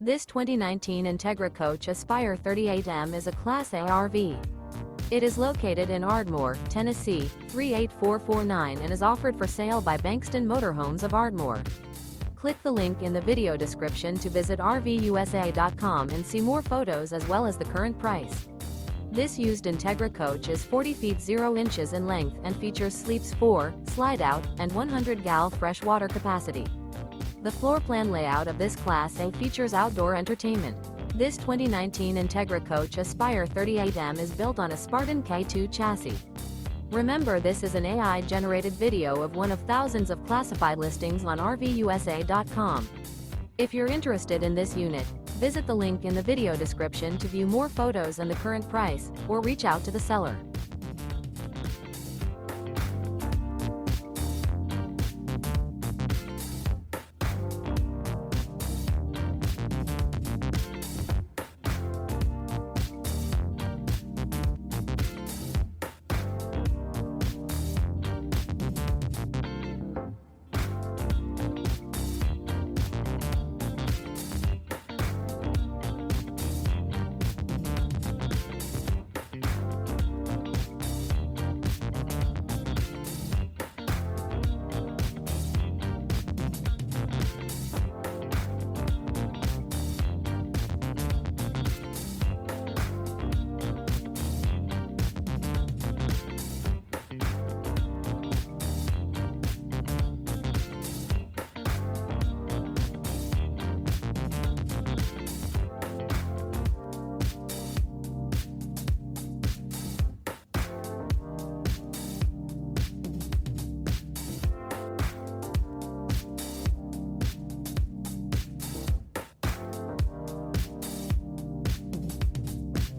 This 2019 Entegra Coach Aspire 38M is a Class A RV. It is located in Ardmore, Tennessee, 38449 and is offered for sale by Bankston Motorhomes of Ardmore. Click the link in the video description to visit RVUSA.com and see more photos as well as the current price. This used Entegra coach is 40 feet 0 inches in length and features sleeps 4, Slideout, and 100 gal fresh water capacity. The floor plan layout of this Class A features outdoor entertainment. This 2019 Entegra Coach Aspire 38M is built on a Spartan K2 chassis. Remember, this is an AI-generated video of one of thousands of classified listings on RVUSA.com. If you're interested in this unit, visit the link in the video description to view more photos and the current price, or reach out to the seller.